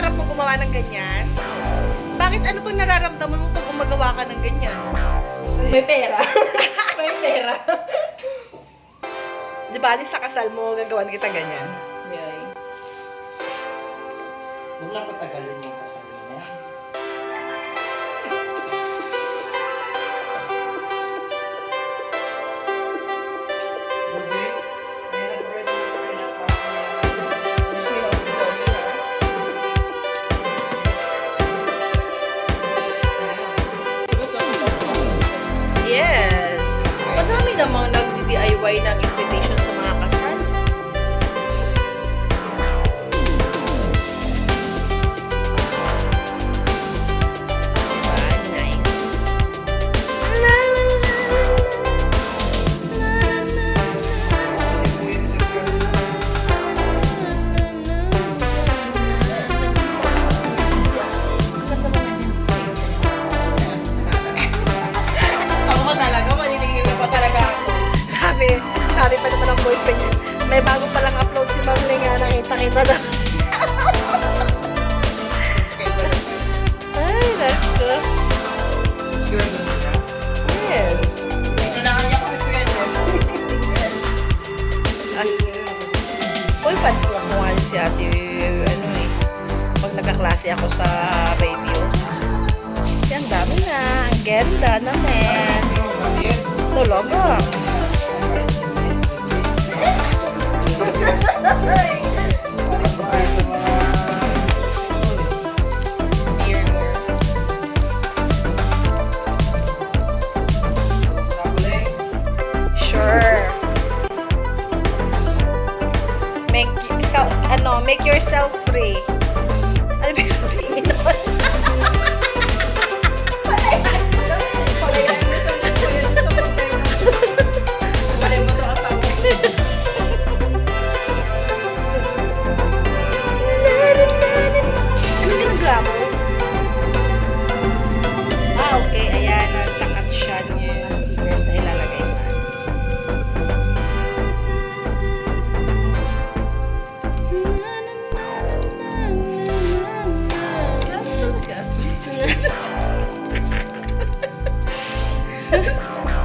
pangarap mo gumawa ng ganyan? Bakit ano bang nararamdaman mo pag gumagawa ka ng ganyan? May pera. May pera. Di ba, sa kasal mo, gagawan kita ganyan? Yay. Huwag lang patagalin yung kasabihin niya. Yes! Madami namang nag-DIY ng invitation sa mga kasal. Ah, nice. La, la, la, la, la, Ako talaga, maninigil pa talaga ako. sabi pa naman ng boyfriend niya, may bago palang upload si Ma'am Ling nga, nakita-kita na. Ay, nako. Yes. Ito na kanya ko si Kuya Jen. Ay. Uy, fans ko lang nga si ate, ano eh, pag nagkaklase ako sa radio. Ang dami na, ang ganda naman. Talaga. Sure. Make yourself free. Ano ibig sabihin nun? Ano ginagawa mo? Ah, okay. Ayan, nagtakat siya ng mga stickers na ilalagay sa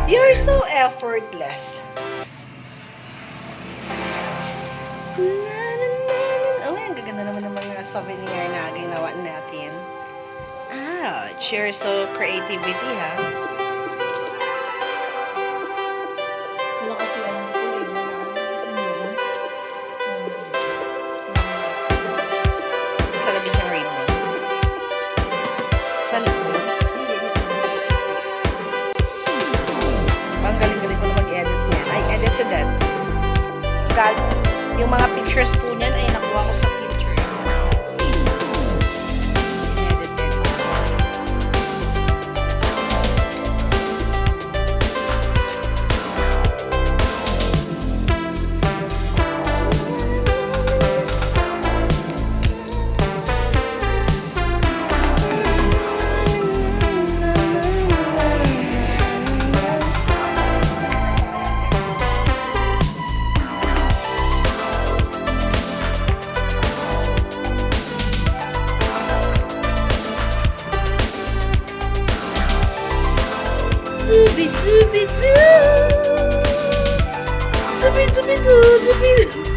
You're so effortless. Oh, ang gaganda naman ng mga souvenir na ginawa natin. Ouch, you're so creativity, ha? Wala kasi ano ito eh. Gusto talaga siyang rainbow. Sa likod? Ang galing-galing ko na mag-edit niyan. I edit to that. Yung mga pictures po niyan ay nakuha ko sa pictures. Inedit din. Zubi, zubi, zoo. Zubi, zubi, zoo, zubi.